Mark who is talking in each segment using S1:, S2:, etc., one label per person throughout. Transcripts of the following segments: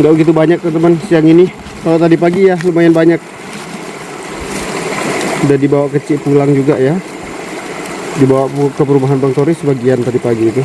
S1: Nggak begitu banyak teman-teman siang ini. Kalau tadi pagi ya lumayan banyak. Udah dibawa kecil pulang juga ya. Dibawa ke perumahan Bang Tori sebagian tadi pagi itu.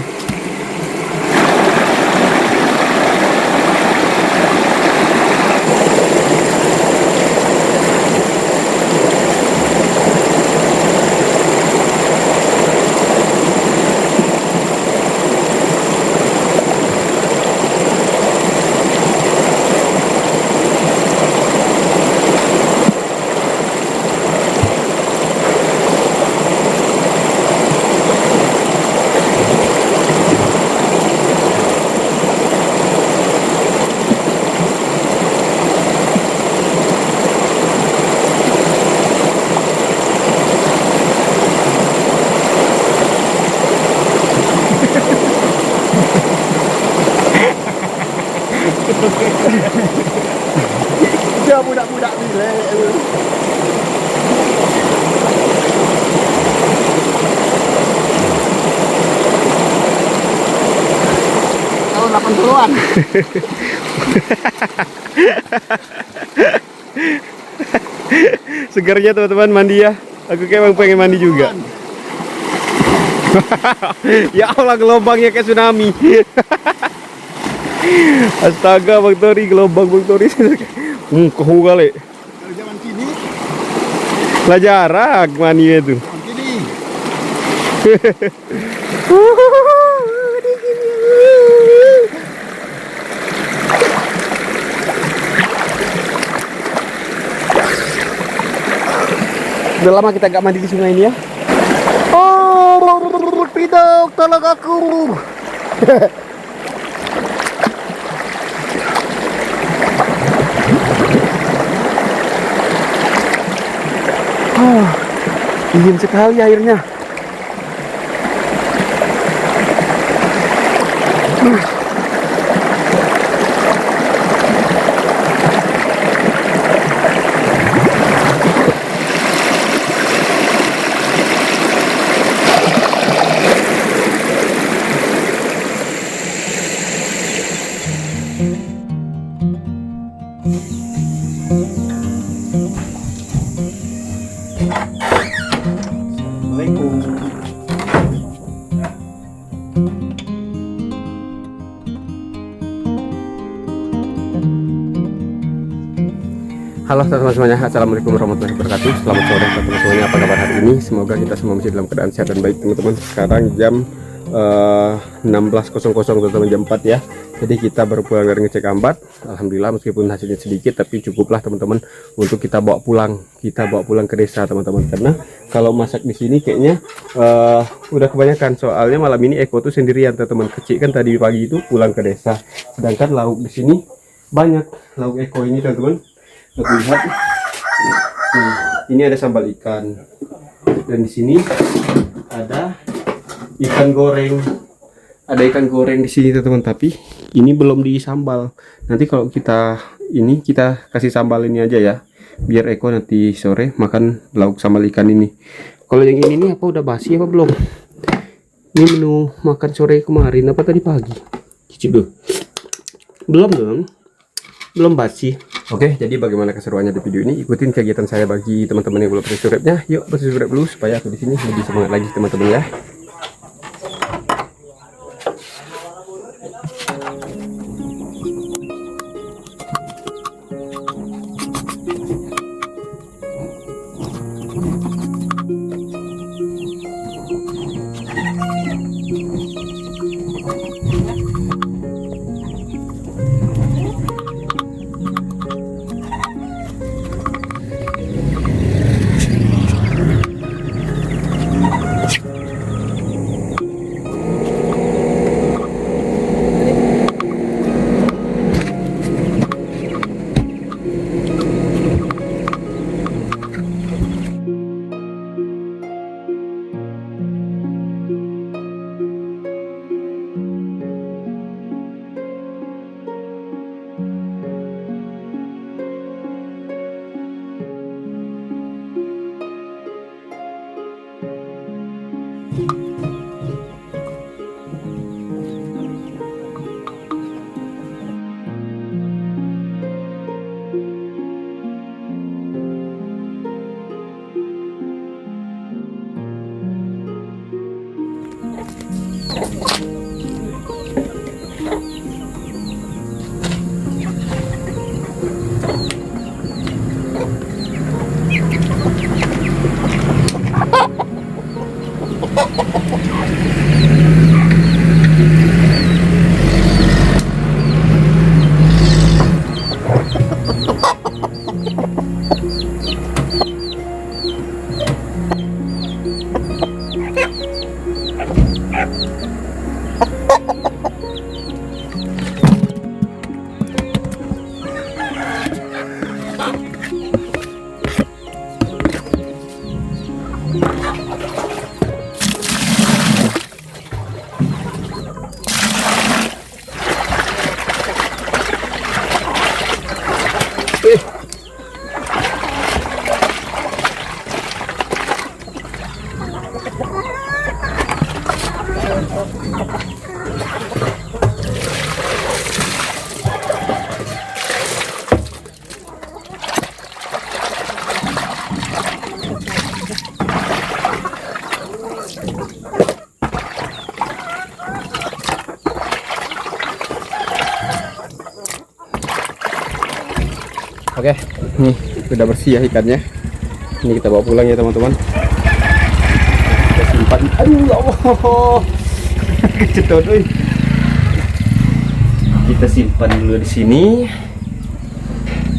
S1: Ya budak-budak bile. Tahun 80-an. Segarnya teman-teman mandi ya. Aku kayak pengen mandi juga. Ya Allah, gelombangnya kayak tsunami. Astaga, Bang Tori, gelombang Bang Tori. Kohu kali.
S2: Kalau zaman kini,
S1: Lah jarak maninya tuh.
S2: zaman kini.
S1: Udah lama kita gak mandi di sungai ini ya. Oh, Pidok, tolong aku. Dingin sekali airnya. Halo teman-teman semuanya, assalamualaikum warahmatullahi wabarakatuh. Selamat sore teman-teman semuanya, apa kabar hari ini? Semoga kita semua masih dalam keadaan sehat dan baik teman-teman. Sekarang jam 16.00 teman-teman, jam 4 ya. Jadi kita baru pulang dari ngecek ambat. Alhamdulillah meskipun hasilnya sedikit tapi cukuplah teman-teman untuk kita bawa pulang. Kita bawa pulang ke desa teman-teman. Karena kalau masak di sini kayaknya udah kebanyakan. Soalnya malam ini Eko tuh sendirian teman-teman. Kecil kan tadi pagi itu pulang ke desa. Sedangkan lauk di sini banyak. Lauk Eko ini teman-teman. Lihat, ini ada sambal ikan, dan di sini ada ikan goreng. Ada ikan goreng di sini teman-teman, tapi ini belum disambal. Nanti kalau kita kasih sambal ini aja ya, biar Eko nanti sore makan lauk sambal ikan ini. Kalau yang ini nih apa udah basi apa belum? Ini menu makan sore kemarin apa tadi pagi? Cicip dulu. Belum dong. Belum basi. Oke, jadi bagaimana keseruannya di video ini? Ikutin kegiatan saya bagi teman-teman yang belum subscribe-nya. Yuk, subscribe dulu supaya aku di sini lebih semangat lagi teman-teman ya. Oke, nih sudah bersih ya ikannya. Ini kita bawa pulang ya teman-teman. Kita simpan. Aduh ya Allah. Kecetut, kita simpan dulu di sini.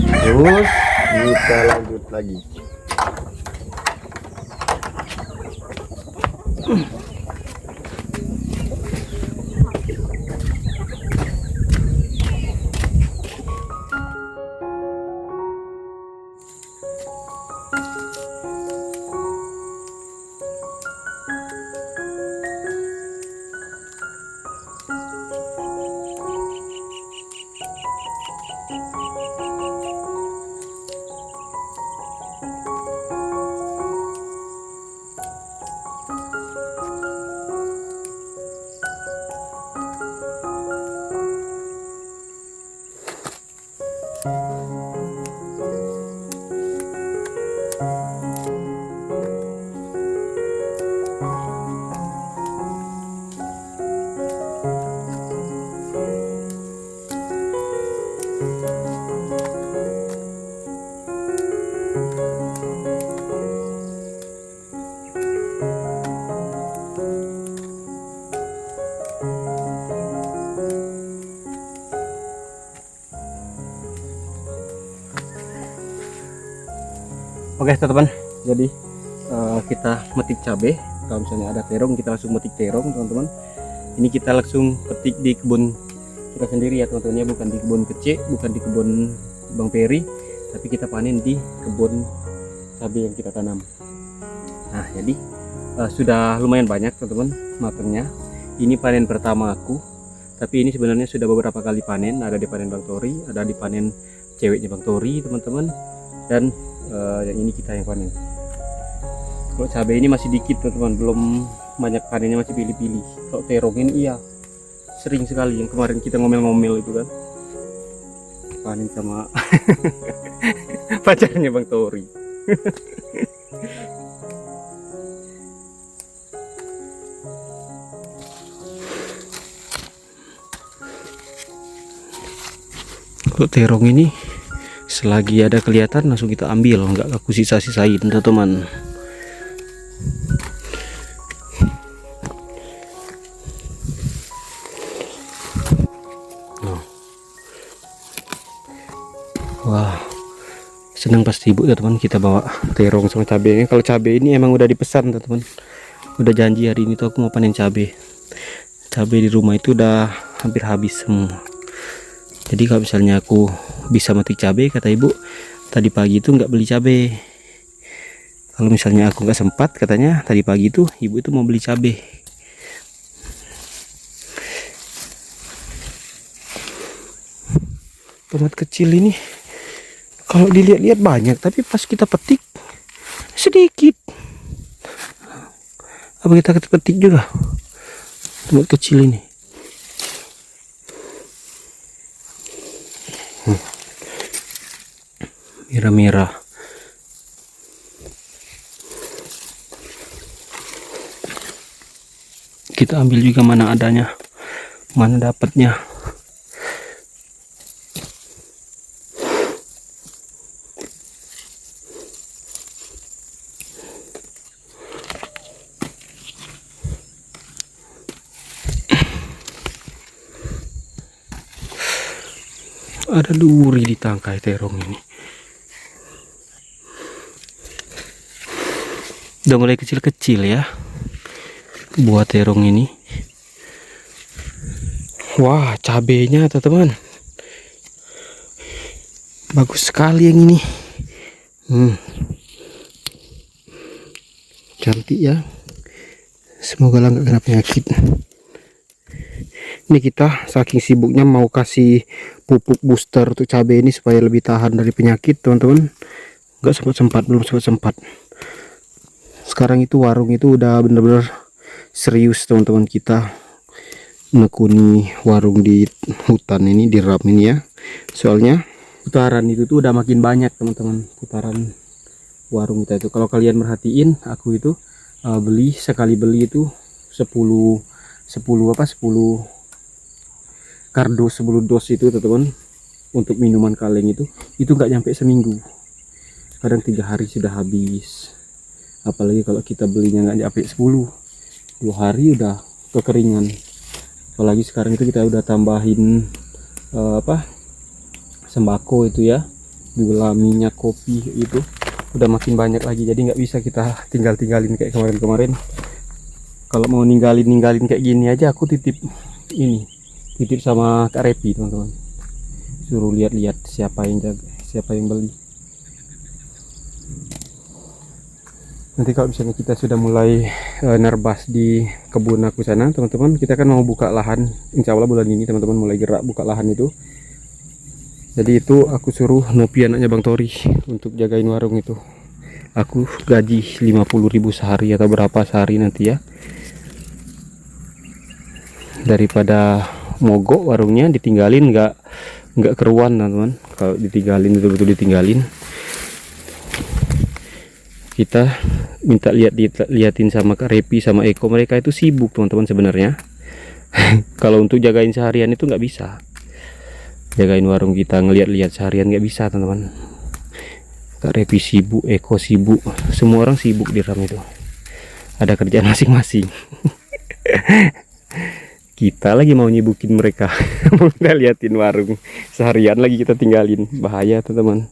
S1: Terus kita lanjut lagi. Oke teman-teman, jadi kita metik cabai. Kalau misalnya ada terong, kita langsung metik terong teman-teman. Ini kita langsung petik di kebun kita sendiri ya teman-teman, ya, bukan di kebun kecil, bukan di kebun Bang Peri, tapi kita panen di kebun cabai yang kita tanam. Nah jadi sudah lumayan banyak teman-teman matangnya. Ini panen pertama aku, tapi ini sebenarnya sudah beberapa kali panen. Ada dipanen Bang Tori, ada dipanen ceweknya Bang Tori teman-teman, dan yang ini kita yang panen. Kalau cabai ini masih dikit teman-teman, belum banyak panennya, masih pilih-pilih. Kalau terong ini iya sering sekali, yang kemarin kita ngomel-ngomel itu kan panen sama pacarnya Bang Tori. Kalau terong ini selagi ada kelihatan langsung kita ambil, nggak aku sisa-sisain teman-teman. Wah, senang pasti ibu teman-teman kita bawa terong sama cabenya. Kalau cabai ini emang udah dipesan teman-teman, udah janji hari ini tuh aku mau panen cabai. Cabai di rumah itu udah hampir habis semua. Jadi kalau misalnya aku bisa metik cabai, kata ibu tadi pagi itu nggak beli cabai. Kalau misalnya aku nggak sempat, katanya tadi pagi itu ibu itu mau beli cabai. Tomat kecil ini kalau dilihat-lihat banyak, tapi pas kita petik sedikit. Apa kita petik juga tomat kecil ini? Merah-merah. Kita ambil juga mana adanya, mana dapatnya. Ada duri di tangkai terong ini. Udah mulai kecil-kecil ya buah terong ini. Wah, cabenya teman-teman bagus sekali yang ini. Cantik ya, semoga lah nggak kena penyakit. Ini kita saking sibuknya mau kasih pupuk booster untuk cabai ini supaya lebih tahan dari penyakit teman-teman. Nggak sempat-sempat, belum sempat-sempat. Sekarang itu warung itu udah bener-bener serius teman-teman, kita menekuni warung di hutan ini, di ram ini ya. Soalnya putaran itu tuh udah makin banyak teman-teman, putaran warung kita itu. Kalau kalian merhatiin, aku itu beli sekali beli itu 10 kardus 10 dos itu teman-teman. untuk minuman kaleng itu nggak nyampe seminggu, kadang 3 hari sudah habis. Apalagi kalau kita belinya nggak nyampe 10, 2 hari udah kekeringan. Apalagi sekarang itu kita udah tambahin sembako itu ya, gula, minyak, kopi, itu udah makin banyak lagi. Jadi nggak bisa kita tinggalin kayak kemarin. Kalau mau ninggalin kayak gini aja, aku titip sama Kak Repi, teman-teman. Suruh lihat-lihat siapa yang jaga, siapa yang beli. Nanti kalau misalnya kita sudah mulai nerbas di kebun aku sana, teman-teman, kita kan mau buka lahan. Insya Allah bulan ini teman-teman mulai gerak buka lahan itu. Jadi itu aku suruh Nopi, anaknya Bang Tori, untuk jagain warung itu. Aku gaji 50.000 sehari atau berapa sehari nanti ya. Daripada mogok warungnya, ditinggalin nggak keruan, teman-teman. Kalau ditinggalin, betul-betul ditinggalin, kita minta liatin sama Kak Repi sama Eko, mereka itu sibuk, teman-teman, sebenarnya. Kalau untuk jagain seharian itu nggak bisa, jagain warung kita, ngeliat-liat seharian nggak bisa, teman-teman. Kak Repi sibuk, Eko sibuk, semua orang sibuk di ram itu, ada kerjaan masing-masing. Kita lagi mau nyibukin mereka. Mau kita liatin warung seharian lagi kita tinggalin, bahaya, teman-teman.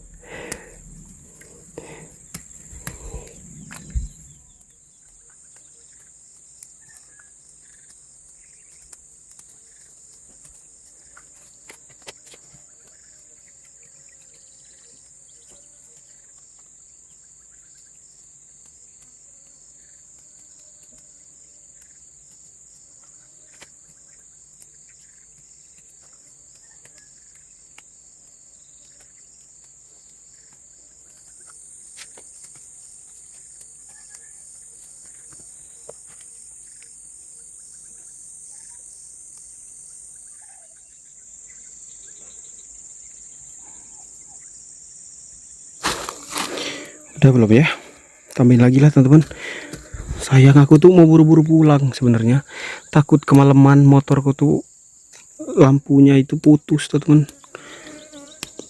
S1: Udah belum ya? Tambahin lagi lah, teman-teman. Sayang, aku tuh mau buru-buru pulang sebenarnya. Takut kemalaman, motorku tuh lampunya itu putus, teman-teman.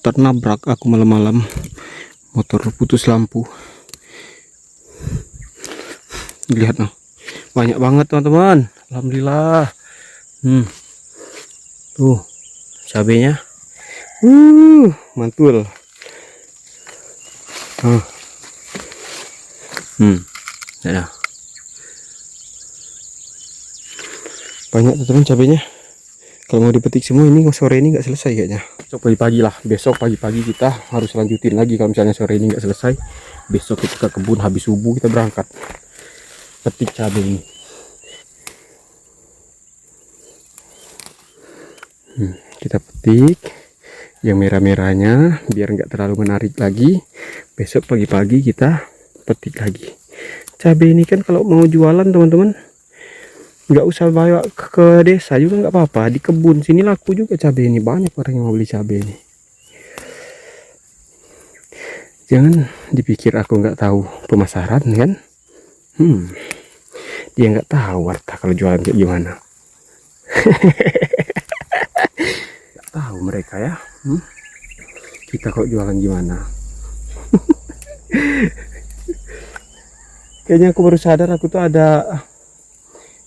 S1: Ternabrak aku malam-malam, motor putus lampu. Lihat noh, banyak banget, teman-teman. Alhamdulillah. Tuh cabenya. Mantul. Ada banyak, teman-teman, cabenya. Kalau mau dipetik semua ini sore ini nggak selesai kayaknya. Besok pagi-pagi lah, besok pagi-pagi kita harus lanjutin lagi. Kalau misalnya sore ini nggak selesai, besok kita ke kebun, habis subuh kita berangkat petik cabai ini. Kita petik yang merah-merahnya biar nggak terlalu menarik lagi. Besok pagi-pagi kita petik lagi. Cabai ini kan kalau mau jualan, teman-teman, nggak usah bawa ke desa juga nggak apa-apa, di kebun sini laku juga cabai ini, banyak orang yang mau beli cabai ini. Jangan dipikir aku nggak tahu pemasaran kan. Dia nggak tahu warta kalau jualan kayak gimana. Nggak tahu mereka ya. Kita kok jualan gimana. Kayaknya aku baru sadar aku tuh ada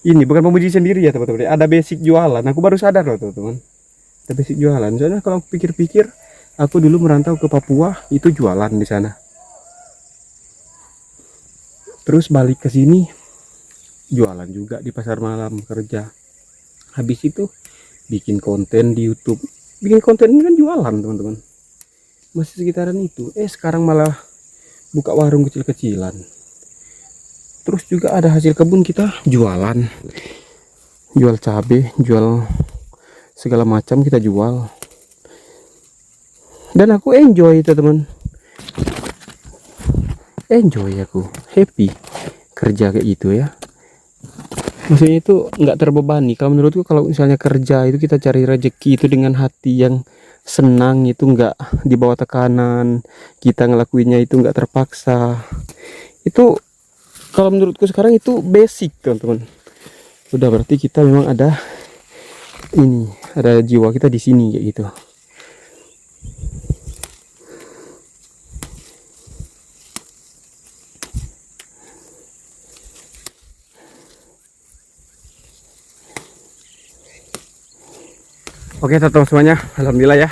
S1: ini, bukan memuji sendiri ya, teman-teman. Ada basic jualan. Aku baru sadar loh, teman-teman. Ada basic jualan. Soalnya kalau pikir-pikir, aku dulu merantau ke Papua itu jualan di sana. Terus balik ke sini jualan juga di pasar malam, kerja. Habis itu bikin konten di YouTube. Bikin konten ini kan jualan, teman-teman. Masih sekitaran itu. Sekarang malah buka warung kecil-kecilan. Terus juga ada hasil kebun kita jualan, jual cabai, jual segala macam kita jual. Dan aku enjoy itu, teman. Enjoy, aku happy kerja kayak gitu ya. Maksudnya itu nggak terbebani. Kalau menurutku kalau misalnya kerja itu kita cari rezeki itu dengan hati yang senang, itu nggak dibawa tekanan. Kita ngelakuinnya itu nggak terpaksa. Itu kalau menurutku sekarang itu basic, teman-teman. Udah berarti kita memang ada jiwa kita di sini kayak gitu. Oke teman-teman semuanya, alhamdulillah ya,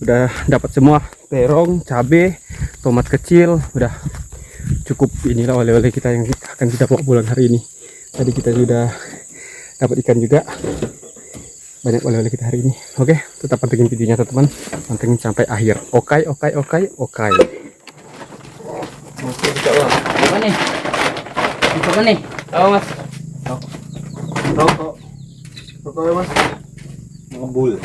S1: udah dapat semua, terong, cabe, tomat kecil, udah cukup. Inilah oleh-oleh kita yang akan kita bawa pulang hari ini. Tadi kita sudah dapat ikan juga, banyak oleh-oleh kita hari ini. Oke, tetap pantengin videonya teman-teman, pantengin sampai akhir. Oke.
S2: Apa nih? Apa nih?
S1: Oh mas, rokok mas, ngebul.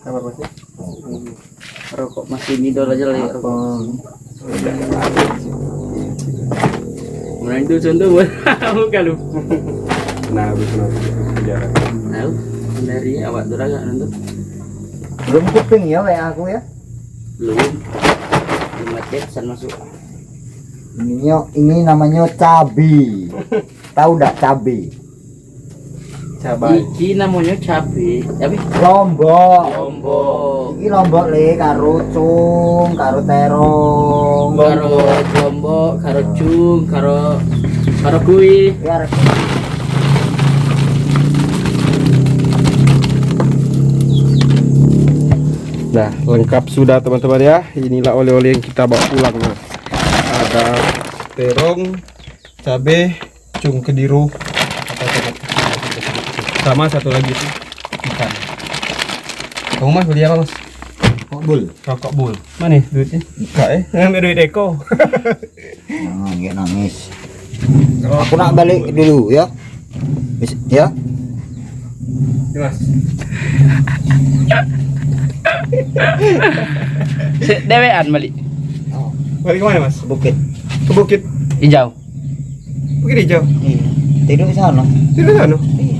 S1: Kabar mas?
S2: Rokok masih midol aja lah ya. Mulai itu contoh buat bukan lu.
S1: Nah, penjara.
S2: Tahu dari awak duraga nonton.
S3: Belum kuping ya kayak aku ya.
S2: Belum. Cuma Jackson masuk.
S3: Ini namanya cabai. Tahu enggak cabai?
S1: Cabai.
S2: Iki namanya cabe. Cabe.
S3: Lombok.
S2: Lombok.
S3: Iki lombok le karo cung, karo terong.
S2: Karo lombok, karo cung, karo kui.
S3: Ya,
S1: Nah, lengkap sudah teman-teman ya. Inilah oleh-oleh yang kita bawa pulang. Nah, ada terong, cabe, cung kediru, sama satu lagi itu ikan. Kamu mas beli apa mas? Rokok bul. Mana nih duitnya? Enggak ngambil duit Eko.
S3: jangan nggak nangis. Aku nak balik dulu ya. Ya.
S1: Mas.
S2: Dewean balik.
S1: Balik kemana mas?
S3: Bukit.
S1: Ke bukit.
S2: Hijau.
S1: Bukit hijau.
S3: Iya. Tidur di sana.
S1: Tidak sana.
S3: Iya.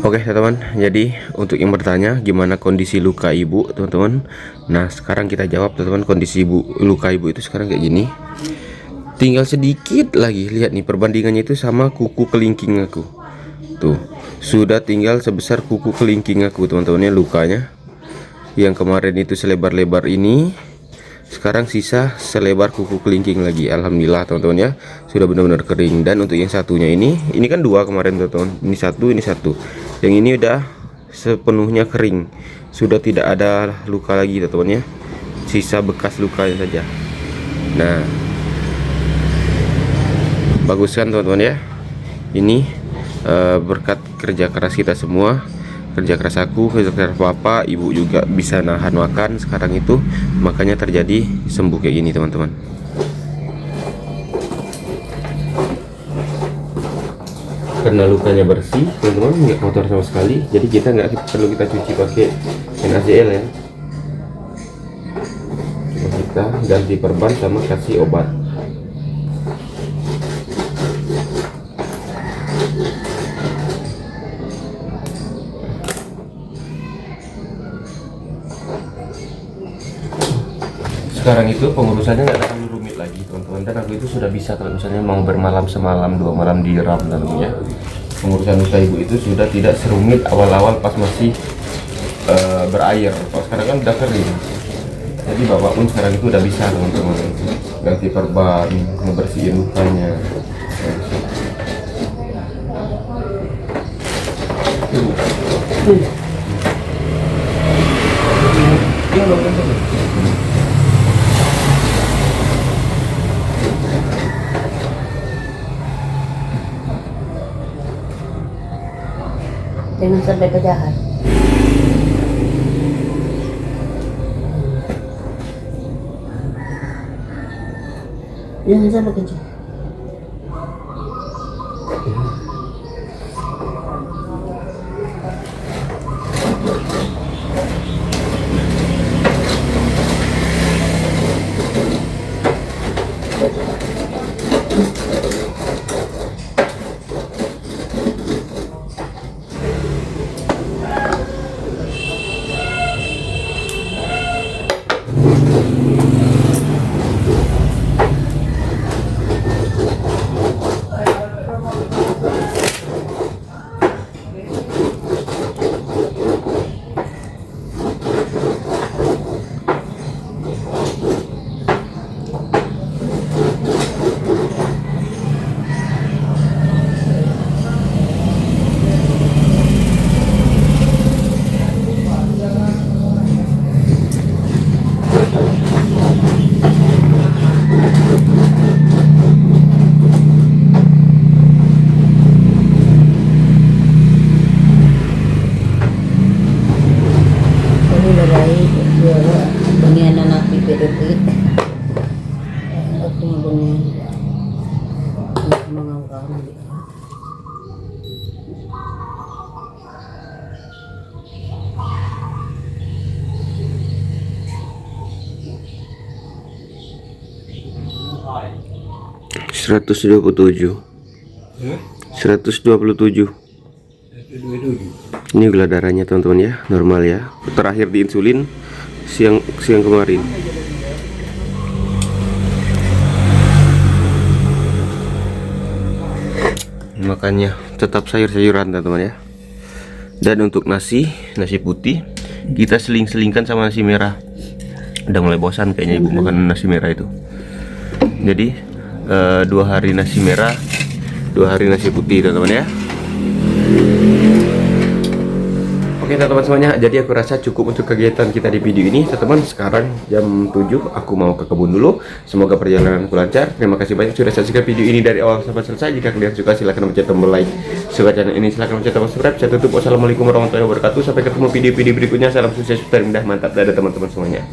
S4: Oke teman-teman, jadi untuk yang bertanya gimana kondisi luka ibu teman-teman, nah sekarang kita jawab teman-teman. Kondisi luka ibu itu sekarang kayak gini, tinggal sedikit lagi. Lihat nih perbandingannya itu sama kuku kelingking aku tuh, sudah tinggal sebesar kuku kelingking aku teman-teman ya. Lukanya yang kemarin itu selebar-lebar ini, sekarang sisa selebar kuku kelingking lagi. Alhamdulillah teman-teman ya, sudah benar-benar kering. Dan untuk yang satunya ini kan dua kemarin teman-teman, ini satu. Yang ini udah sepenuhnya kering, sudah tidak ada luka lagi teman-teman ya, sisa bekas lukanya saja. Nah, bagus kan teman-teman ya. Ini berkat kerja keras kita semua, kerja keras aku, kerja keras bapak, ibu juga bisa nahan makan sekarang itu, makanya terjadi sembuh kayak gini teman-teman. Karena lukanya bersih teman-teman, nggak kotor sama sekali, jadi kita nggak perlu kita cuci pakai NaCl ya. Cuma kita ganti perban sama kasih obat. Sekarang itu pengurusannya nggak terlalu rumit lagi teman-teman, dan aku itu sudah bisa kalau misalnya mau bermalam semalam 2 malam di ram tentunya. Pengurusan luka ibu itu sudah tidak serumit awal-awal pas masih berair. Kalau sekarang kan udah kering, jadi bapak pun sekarang itu udah bisa teman-teman ganti perban, ngebersihin lukanya.
S5: Jangan sampai kejahat. Jangan sampai kencang.
S4: Seratus 127. 127. Ini gula darahnya teman-teman ya, normal ya. Terakhir diinsulin siang kemarin. Makanya tetap sayur-sayuran teman-teman ya. Dan untuk nasi putih kita seling-selingkan sama nasi merah. Udah mulai bosan kayaknya ibu makan nasi merah itu. Jadi 2 hari nasi merah, 2 hari nasi putih teman-teman ya. Oke teman-teman semuanya, jadi aku rasa cukup untuk kegiatan kita di video ini teman-teman. Sekarang jam 7 aku mau ke kebun dulu. Semoga perjalananku lancar. Terima kasih banyak sudah saksikan video ini dari awal sampai selesai. Jika kalian suka silahkan mencet tombol like, suka channel ini silahkan mencet tombol subscribe. Saya tutup, wassalamualaikum warahmatullahi wabarakatuh. Sampai ketemu video-video berikutnya. Salam sukses, terima kasih, mantap, dadah teman-teman semuanya.